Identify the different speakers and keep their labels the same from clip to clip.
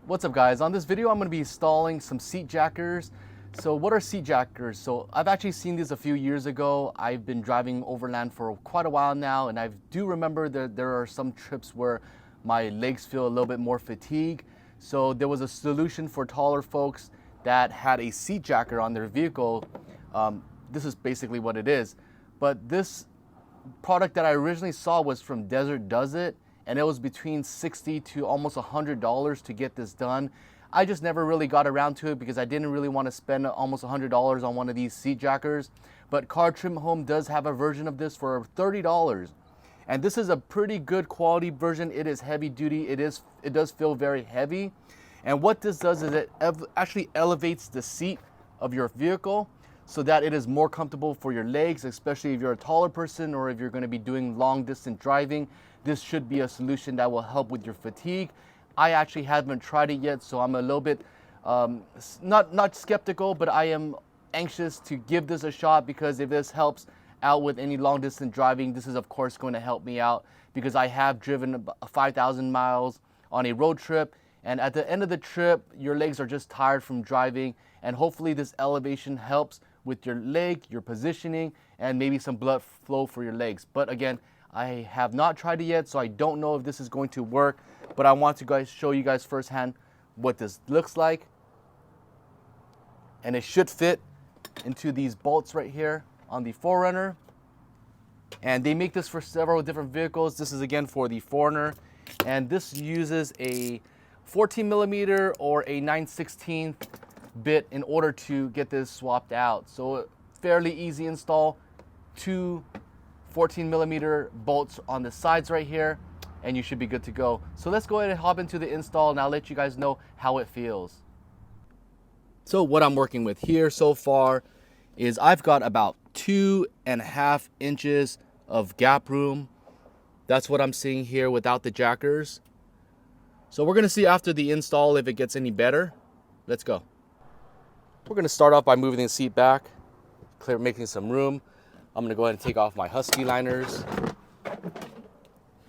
Speaker 1: What's up guys? On this video I'm going to be installing some seat jackers. So what are seat jackers? So I've actually seen these a few years ago. I've been driving overland for quite a while now, and I do remember that there are some trips where my legs feel a little bit more fatigued. So there was a solution for taller folks that had a seat jacker on their vehicle. This is basically what it is. But this product that I originally saw was from Desert Does It, and it was between $60 to almost $100 to get this done. I just never really got around to it because I didn't really want to spend almost $100 on one of these seat jackers. But Cartrimhome does have a version of this for $30. And this is a pretty good quality version. It is heavy duty. It does feel very heavy. And what this does is it actually elevates the seat of your vehicle so that it is more comfortable for your legs, especially if you're a taller person or if you're going to be doing long distance driving. This should be a solution that will help with your fatigue. I actually haven't tried it yet, so I'm a little bit not skeptical, but I am anxious to give this a shot, because if this helps out with any long distance driving, this is of course going to help me out, because I have driven about 5,000 miles on a road trip, and at the end of the trip your legs are just tired from driving, and hopefully this elevation helps with your leg, your positioning, and maybe some blood flow for your legs. But again, I have not tried it yet, so I don't know if this is going to work, but I want to show you guys firsthand what this looks like. And it should fit into these bolts right here on the 4Runner. And they make this for several different vehicles. This is again for the 4Runner, and this uses a 14 millimeter or a 9/16 bit in order to get this swapped out. So fairly easy install. Two 14 millimeter bolts on the sides right here, and you should be good to go. So let's go ahead and hop into the install, and I'll let you guys know how it feels. So what I'm working with here so far is I've got about 2.5 inches of gap room. That's what I'm seeing here without the jackers. So we're gonna see after the install if it gets any better. Let's go. We're gonna start off by moving the seat back, making some room. I'm gonna go ahead and take off my Husky liners,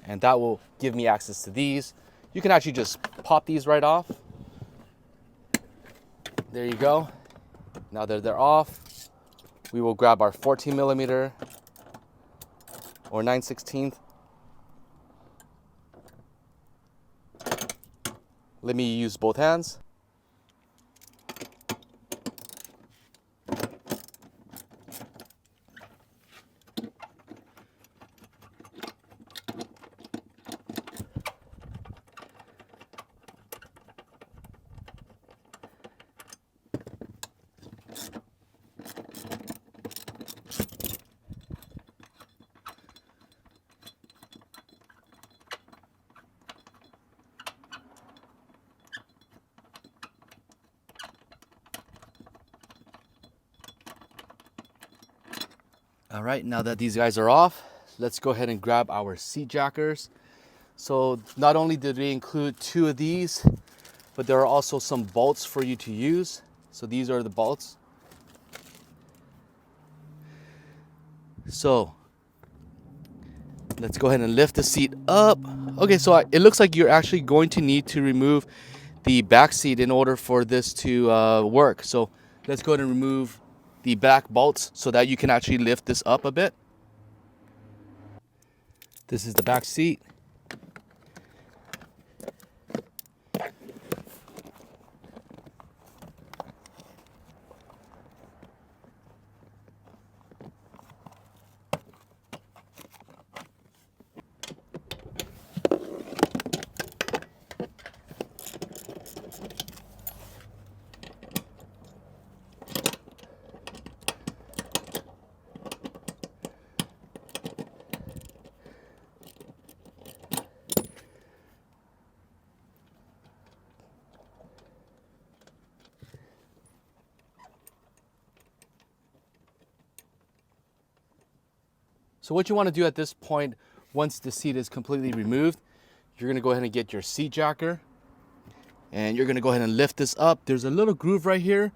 Speaker 1: and that will give me access to these. You can actually just pop these right off. There you go. Now that they're off, we will grab our 14 millimeter or 9/16. Let me use both hands. All right, now that these guys are off, let's go ahead and grab our seat jackers. So not only do they include 2 of these, but there are also some bolts for you to use. So these are the bolts. So let's go ahead and lift the seat up. Okay, so it looks like you're actually going to need to remove the back seat in order for this to work. So let's go ahead and remove the back bolts so that you can actually lift this up a bit. This is the back seat. So what you want to do at this point, once the seat is completely removed, you're going to go ahead and get your seat jacker, and you're going to go ahead and lift this up. There's a little groove right here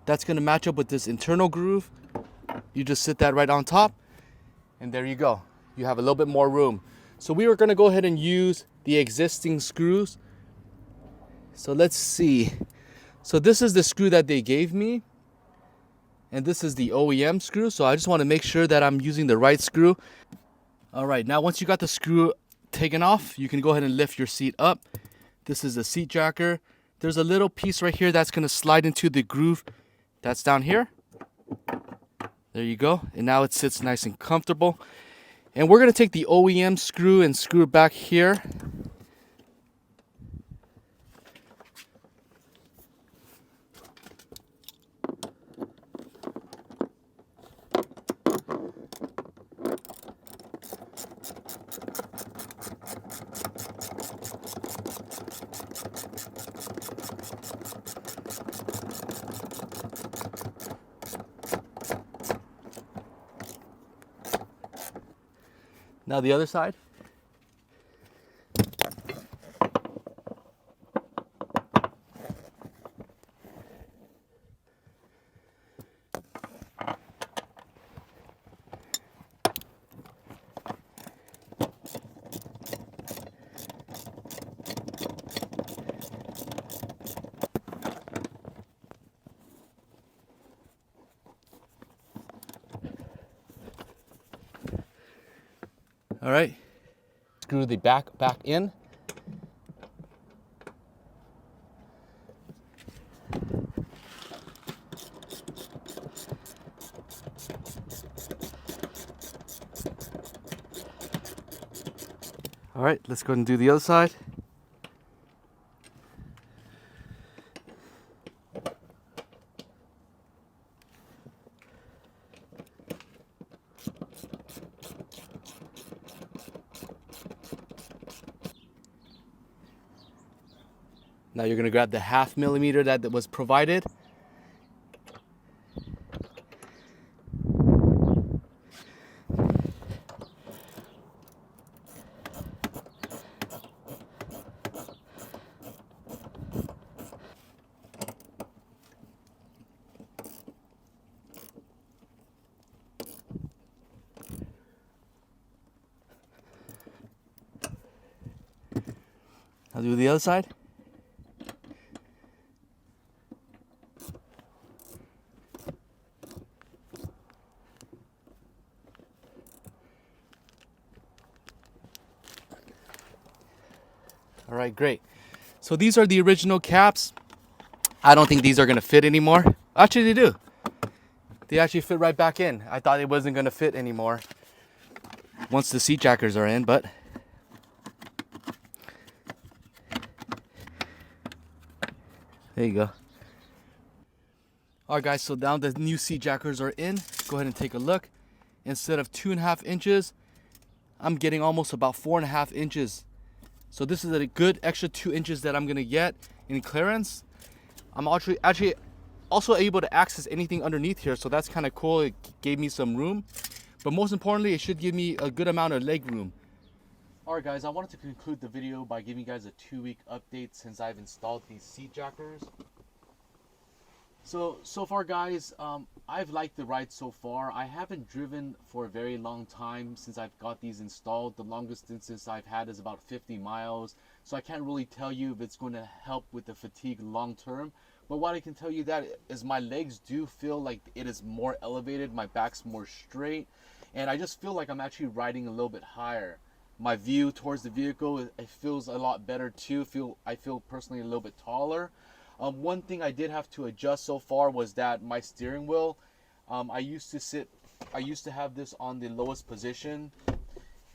Speaker 1: that's going to match up with this internal groove. You just sit that right on top, and there you go. You have a little bit more room. So we were going to go ahead and use the existing screws So let's see. So this is the screw that they gave me, and this is the OEM screw. So I just want to make sure that I'm using the right screw. All right, now once you got the screw taken off, you can go ahead and lift your seat up. This is the seat jacker. There's a little piece right here that's going to slide into the groove that's down here. There you go. And now it sits nice and comfortable. And we're going to take the OEM screw and screw it back here. Now the other side. All right, screw the back in. All right, let's go ahead and do the other side. Now you're going to grab the 1/2 millimeter that was provided. I'll do the other side. All right, great. So these are the original caps. I don't think these are gonna fit anymore. Actually, they do. They actually fit right back in. I thought it wasn't gonna fit anymore once the seat jackers are in, but there you go. All right, guys, so now the new seat jackers are in. Go ahead and take a look. Instead of 2.5 inches, I'm getting almost about 4.5 inches. So this is a good extra 2 inches that I'm gonna get in clearance. I'm actually also able to access anything underneath here, so that's kind of cool. It gave me some room, but most importantly, it should give me a good amount of leg room. All right, guys, I wanted to conclude the video by giving you guys a 2-week update since I've installed these seat jackers. So far, guys, I've liked the ride so far. I haven't driven for a very long time since I've got these installed. The longest distance I've had is about 50 miles. So I can't really tell you if it's going to help with the fatigue long term. But what I can tell you that is my legs do feel like it is more elevated. My back's more straight. And I just feel like I'm actually riding a little bit higher. My view towards the vehicle, it feels a lot better too. I feel personally a little bit taller. One thing I did have to adjust so far was that my steering wheel, I used to have this on the lowest position,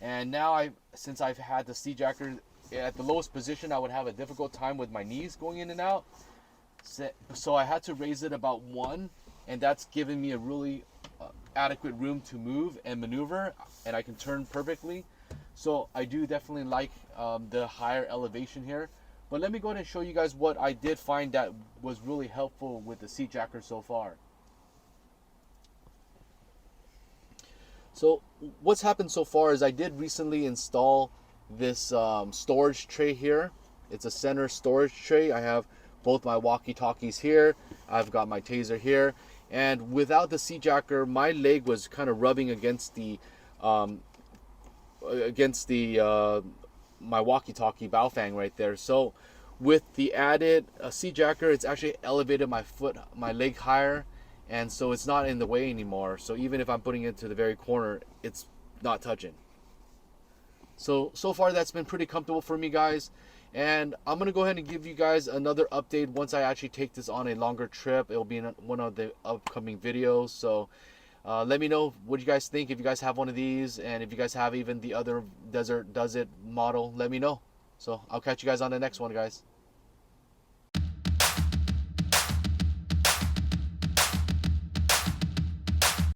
Speaker 1: and now since I've had the seat jacker at the lowest position, I would have a difficult time with my knees going in and out. So I had to raise it about 1, and that's given me a really adequate room to move and maneuver, and I can turn perfectly. So I do definitely like the higher elevation here. But let me go ahead and show you guys what I did find that was really helpful with the seat jacker so far. So what's happened so far is I did recently install this storage tray here. It's a center storage tray. I have both my walkie-talkies here. I've got my taser here. And without the seat jacker, my leg was kind of rubbing against the my walkie-talkie Baofeng right there. So with the added seat jacker, it's actually elevated my leg higher, and so it's not in the way anymore. So even if I'm putting it to the very corner, it's not touching. So far that's been pretty comfortable for me, guys. And I'm gonna go ahead and give you guys another update once I actually take this on a longer trip. It'll be in one of the upcoming videos. So let me know what you guys think, if you guys have one of these, and if you guys have even the other Desert Does It model, let me know. So I'll catch you guys on the next one, guys.